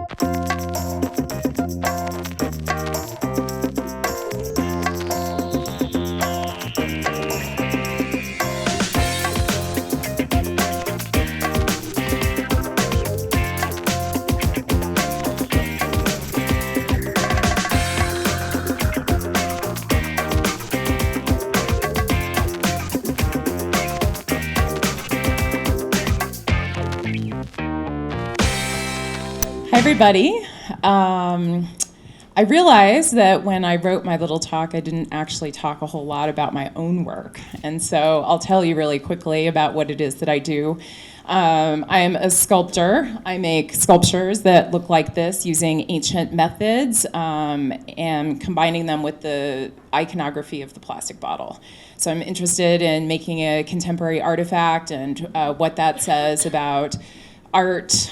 Hi, everybody. I realized that when I wrote my little talk, I didn't actually talk a whole lot about my own work. And so I'll tell you really quickly about what it is that I do. I'm a sculptor. I make sculptures that look like this using ancient methods and combining them with the iconography of the plastic bottle. So I'm interested in making a contemporary artifact and what that says about art,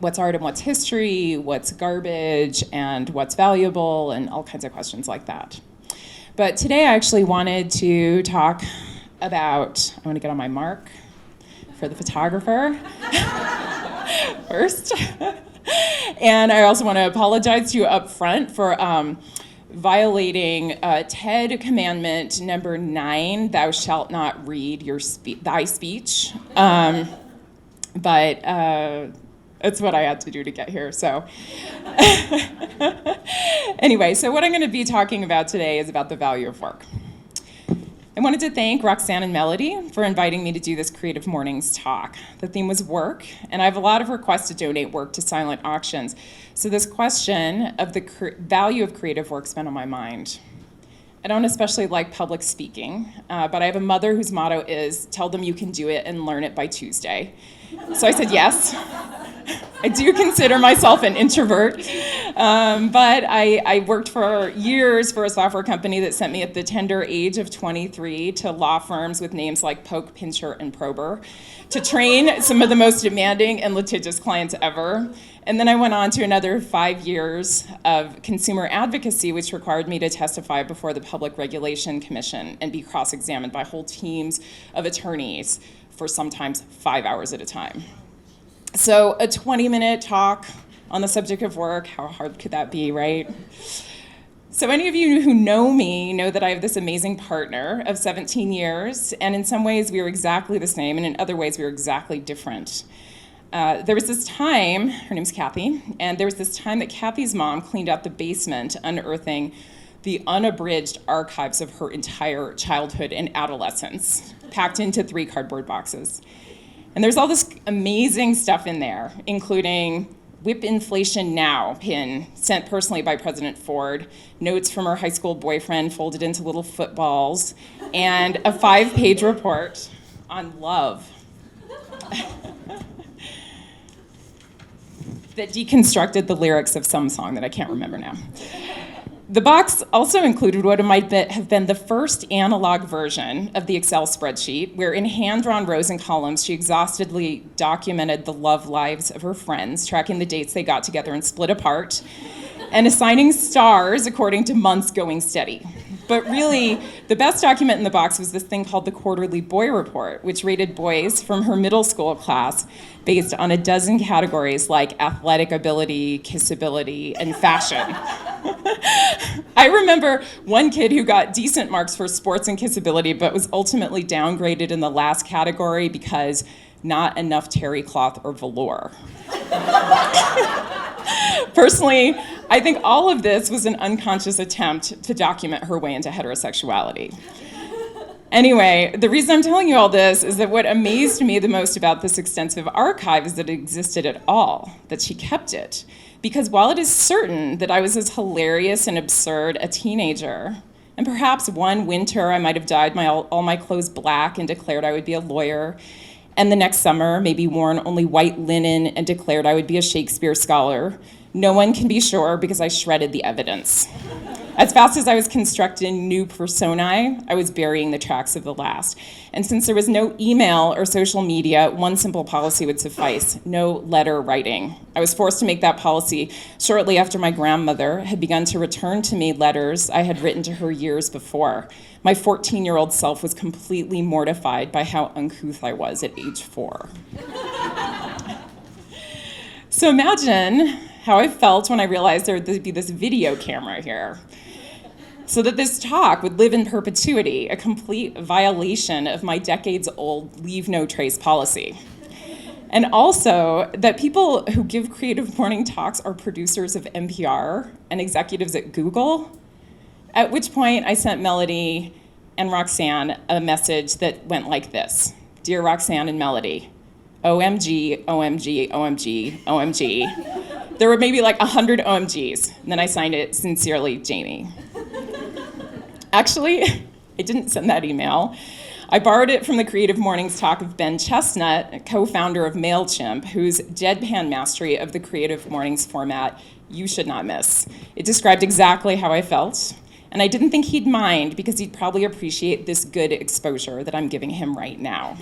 what's art and what's history, what's garbage and what's valuable, and all kinds of questions like that. But today I actually wanted to talk about, I want to get on my mark for the photographer first. And I also want to apologize to you up front for violating TED commandment number 9, thou shalt not read thy speech. But it's what I had to do to get here, so. Anyway, so what I'm going to be talking about today is about the value of work. I wanted to thank Roxanne and Melody for inviting me to do this Creative Mornings talk. The theme was work, and I have a lot of requests to donate work to silent auctions. So this question of the value of creative work's been on my mind. I don't especially like public speaking, but I have a mother whose motto is, tell them you can do it and learn it by Tuesday. So I said yes. I do consider myself an introvert, but I worked for years for a software company that sent me at the tender age of 23 to law firms with names like Polk, Pincher, and Prober to train some of the most demanding and litigious clients ever. And then I went on to another 5 years of consumer advocacy, which required me to testify before the Public Regulation Commission and be cross-examined by whole teams of attorneys for sometimes 5 hours at a time. So a 20-minute talk on the subject of work, how hard could that be, right? So any of you who know me know that I have this amazing partner of 17 years, and in some ways we are exactly the same, and in other ways we are exactly different. There was this time, her name's Kathy, and there was this time that Kathy's mom cleaned out the basement, unearthing the unabridged archives of her entire childhood and adolescence, packed into 3 cardboard boxes. And there's all this amazing stuff in there, including Whip Inflation Now pin sent personally by President Ford, notes from her high school boyfriend folded into little footballs, and a 5-page report on love that deconstructed the lyrics of some song that I can't remember now. The box also included what might have been the first analog version of the Excel spreadsheet, where in hand-drawn rows and columns, she exhaustively documented the love lives of her friends, tracking the dates they got together and split apart, and assigning stars according to months going steady. But really, the best document in the box was this thing called the Quarterly Boy Report, which rated boys from her middle school class based on a dozen categories like athletic ability, kissability, and fashion. I remember one kid who got decent marks for sports and kissability, but was ultimately downgraded in the last category because not enough terry cloth or velour. Personally, I think all of this was an unconscious attempt to document her way into heterosexuality. Anyway, the reason I'm telling you all this is that what amazed me the most about this extensive archive is that it existed at all, that she kept it. Because while it is certain that I was as hilarious and absurd a teenager, and perhaps one winter I might have dyed all my clothes black and declared I would be a lawyer, and the next summer maybe worn only white linen and declared I would be a Shakespeare scholar, no one can be sure because I shredded the evidence. As fast as I was constructing new personae, I was burying the tracks of the last. And since there was no email or social media, one simple policy would suffice: no letter writing. I was forced to make that policy shortly after my grandmother had begun to return to me letters I had written to her years before. My 14-year-old self was completely mortified by how uncouth I was at age 4. So imagine how I felt when I realized there would be this video camera here, so that this talk would live in perpetuity, a complete violation of my decades-old leave no trace policy. And also that people who give Creative Morning talks are producers of NPR and executives at Google, at which point I sent Melody and Roxanne a message that went like this. Dear Roxanne and Melody, OMG, OMG, OMG, OMG. There were maybe like 100 OMGs, and then I signed it, sincerely, Jami. Actually, I didn't send that email. I borrowed it from the Creative Mornings talk of Ben Chestnut, co-founder of MailChimp, whose deadpan mastery of the Creative Mornings format you should not miss. It described exactly how I felt, and I didn't think he'd mind because he'd probably appreciate this good exposure that I'm giving him right now.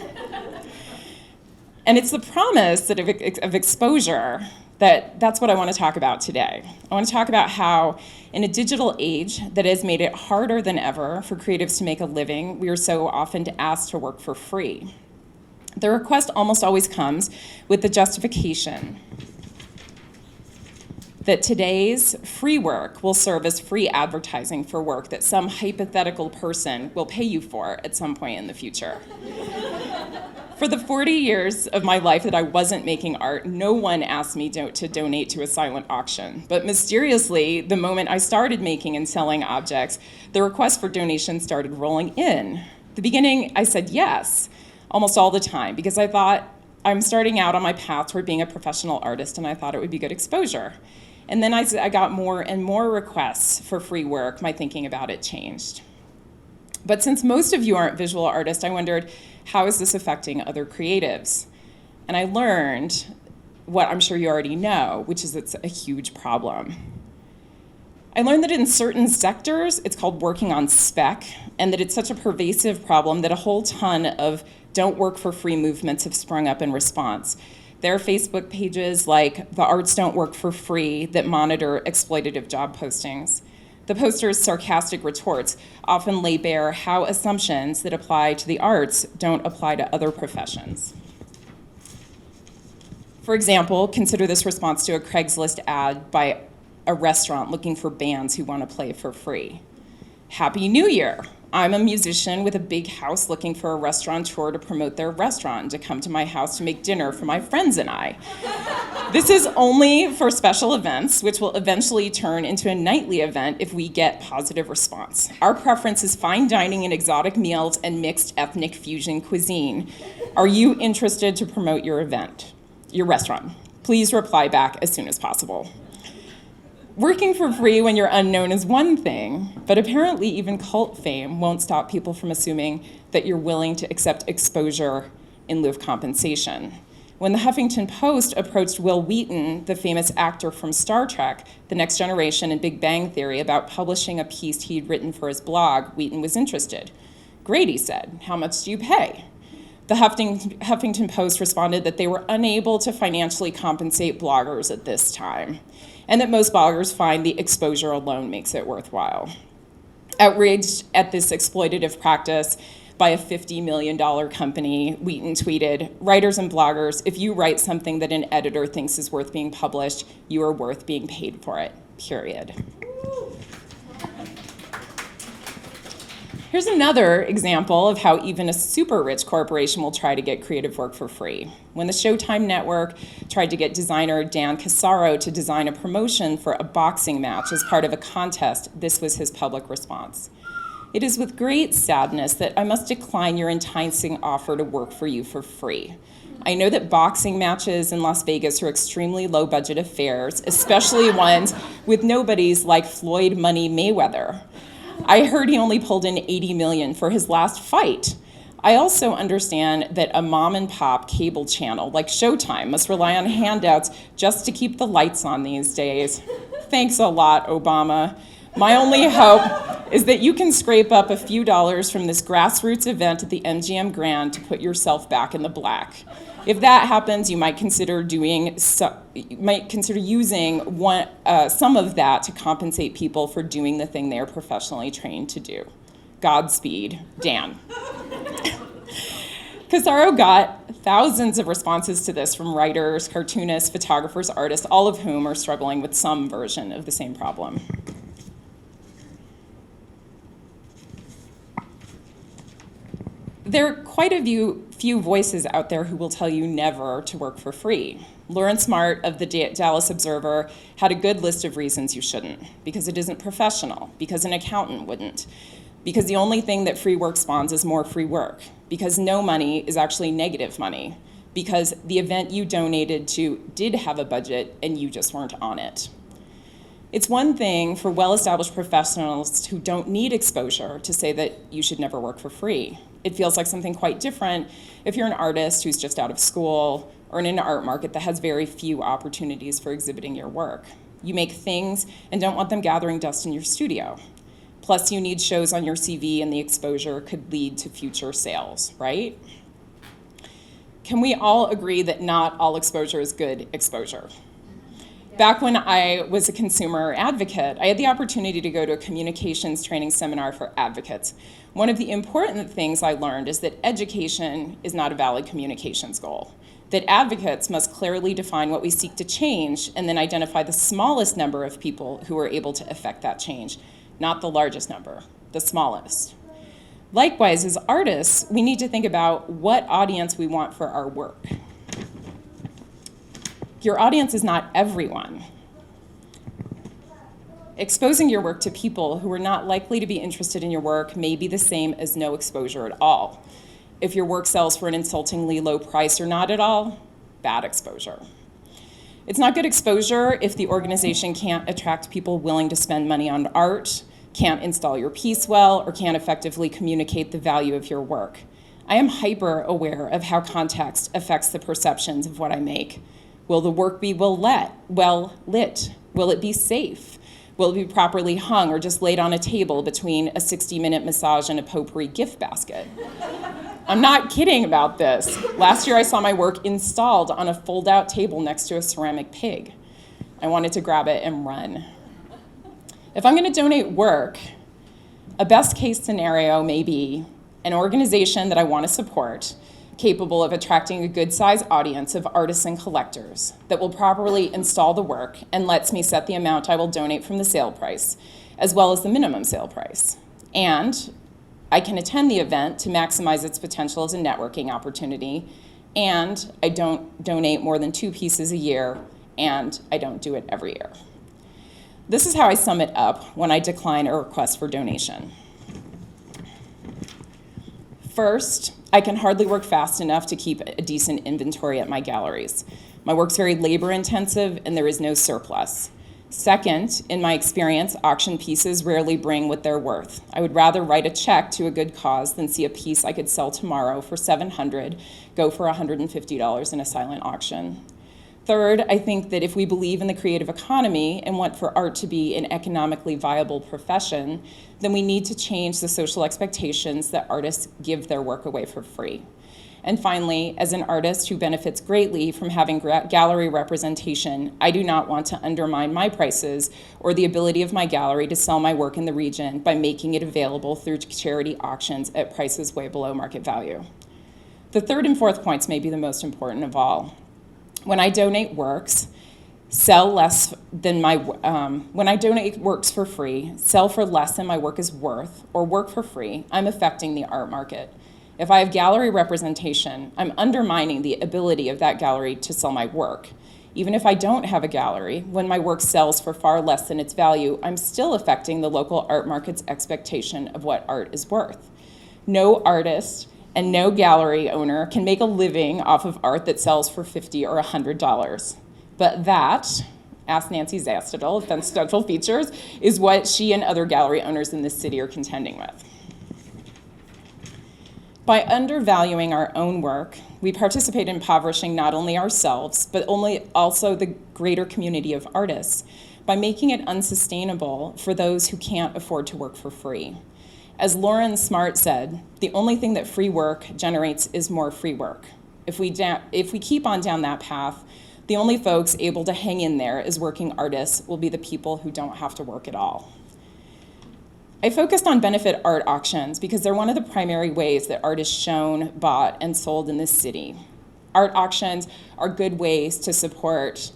And it's the promise that of exposure that's what I want to talk about today. I want to talk about how in a digital age that has made it harder than ever for creatives to make a living, we are so often asked to work for free. The request almost always comes with the justification that today's free work will serve as free advertising for work that some hypothetical person will pay you for at some point in the future. For the 40 years of my life that I wasn't making art, no one asked me to donate to a silent auction. But mysteriously, the moment I started making and selling objects, the requests for donations started rolling in. At the beginning, I said yes, almost all the time, because I thought I'm starting out on my path toward being a professional artist, and I thought it would be good exposure. And then I got more and more requests for free work. My thinking about it changed. But since most of you aren't visual artists, I wondered, how is this affecting other creatives? And I learned what I'm sure you already know, which is it's a huge problem. I learned that in certain sectors, it's called working on spec, and that it's such a pervasive problem that a whole ton of don't work for free movements have sprung up in response. There are Facebook pages like The Arts Don't Work for Free that monitor exploitative job postings. The posters' sarcastic retorts often lay bare how assumptions that apply to the arts don't apply to other professions. For example, consider this response to a Craigslist ad by a restaurant looking for bands who want to play for free. Happy New Year! I'm a musician with a big house looking for a restaurateur to promote their restaurant and to come to my house to make dinner for my friends and I. This is only for special events, which will eventually turn into a nightly event if we get positive response. Our preference is fine dining and exotic meals and mixed ethnic fusion cuisine. Are you interested to promote your event, your restaurant? Please reply back as soon as possible. Working for free when you're unknown is one thing, but apparently even cult fame won't stop people from assuming that you're willing to accept exposure in lieu of compensation. When the Huffington Post approached Will Wheaton, the famous actor from Star Trek, The Next Generation, and Big Bang Theory, about publishing a piece he'd written for his blog, Wheaton was interested. Great, he said. How much do you pay? The Huffington Post responded that they were unable to financially compensate bloggers at this time, and that most bloggers find the exposure alone makes it worthwhile. Outraged at this exploitative practice by a $50 million company, Wheaton tweeted, "Writers and bloggers, if you write something that an editor thinks is worth being published, you are worth being paid for it, period." Here's another example of how even a super rich corporation will try to get creative work for free. When the Showtime network tried to get designer Dan Casaro to design a promotion for a boxing match as part of a contest, this was his public response. "It is with great sadness that I must decline your enticing offer to work for you for free. I know that boxing matches in Las Vegas are extremely low-budget affairs, especially ones with nobodies like Floyd Money Mayweather. I heard he only pulled in $80 million for his last fight. I also understand that a mom and pop cable channel like Showtime must rely on handouts just to keep the lights on these days. Thanks a lot, Obama. My only hope is that you can scrape up a few dollars from this grassroots event at the MGM Grand to put yourself back in the black. If that happens, you might consider using some of that to compensate people for doing the thing they are professionally trained to do. Godspeed, Dan." Casaro got thousands of responses to this from writers, cartoonists, photographers, artists, all of whom are struggling with some version of the same problem. There are quite a few voices out there who will tell you never to work for free. Lauren Smart of the Dallas Observer had a good list of reasons you shouldn't, because it isn't professional, because an accountant wouldn't, because the only thing that free work spawns is more free work, because no money is actually negative money, because the event you donated to did have a budget and you just weren't on it. It's one thing for well-established professionals who don't need exposure to say that you should never work for free. It feels like something quite different if you're an artist who's just out of school or in an art market that has very few opportunities for exhibiting your work. You make things and don't want them gathering dust in your studio. Plus, you need shows on your CV, and the exposure could lead to future sales, right? Can we all agree that not all exposure is good exposure? Back when I was a consumer advocate, I had the opportunity to go to a communications training seminar for advocates. One of the important things I learned is that education is not a valid communications goal, that advocates must clearly define what we seek to change and then identify the smallest number of people who are able to affect that change, not the largest number, the smallest. Likewise, as artists, we need to think about what audience we want for our work. Your audience is not everyone. Exposing your work to people who are not likely to be interested in your work may be the same as no exposure at all. If your work sells for an insultingly low price or not at all, bad exposure. It's not good exposure if the organization can't attract people willing to spend money on art, can't install your piece well, or can't effectively communicate the value of your work. I am hyper aware of how context affects the perceptions of what I make. Will the work be well lit? Will it be safe? Will it be properly hung or just laid on a table between a 60-minute massage and a potpourri gift basket? I'm not kidding about this. Last year I saw my work installed on a fold-out table next to a ceramic pig. I wanted to grab it and run. If I'm going to donate work, a best case scenario may be an organization that I want to support capable of attracting a good-sized audience of artists and collectors that will properly install the work and lets me set the amount I will donate from the sale price, as well as the minimum sale price. And I can attend the event to maximize its potential as a networking opportunity, and I don't donate more than 2 pieces a year, and I don't do it every year. This is how I sum it up when I decline a request for donation. First, I can hardly work fast enough to keep a decent inventory at my galleries. My work's very labor intensive and there is no surplus. Second, in my experience, auction pieces rarely bring what they're worth. I would rather write a check to a good cause than see a piece I could sell tomorrow for $700 go for $150 in a silent auction. Third, I think that if we believe in the creative economy and want for art to be an economically viable profession, then we need to change the social expectations that artists give their work away for free. And finally, as an artist who benefits greatly from having gallery representation, I do not want to undermine my prices or the ability of my gallery to sell my work in the region by making it available through charity auctions at prices way below market value. The third and fourth points may be the most important of all. When I donate works, when I donate works for free, sell for less than my work is worth, or work for free, I'm affecting the art market. If I have gallery representation, I'm undermining the ability of that gallery to sell my work. Even if I don't have a gallery, when my work sells for far less than its value, I'm still affecting the local art market's expectation of what art is worth. No artist and no gallery owner can make a living off of art that sells for $50 or $100. But that, ask Nancy Zastadel of Central Features, is what she and other gallery owners in this city are contending with. By undervaluing our own work, we participate in impoverishing not only ourselves, but also the greater community of artists by making it unsustainable for those who can't afford to work for free. As Lauren Smart said, the only thing that free work generates is more free work. If we keep on down that path, the only folks able to hang in there as working artists will be the people who don't have to work at all. I focused on benefit art auctions because they're one of the primary ways that art is shown, bought, and sold in this city. Art auctions are good ways to support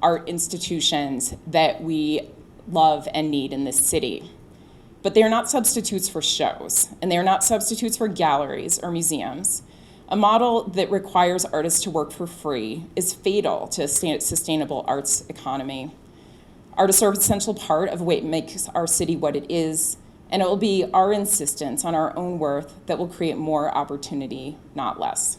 art institutions that we love and need in this city. But they are not substitutes for shows, and they are not substitutes for galleries or museums. A model that requires artists to work for free is fatal to a sustainable arts economy. Artists are an essential part of what makes our city what it is, and it will be our insistence on our own worth that will create more opportunity, not less.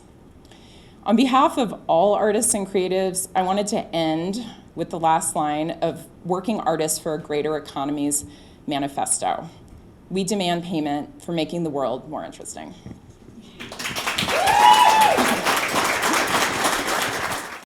On behalf of all artists and creatives, I wanted to end with the last line of Working Artists for a Greater Economy's manifesto. We demand payment for making the world more interesting.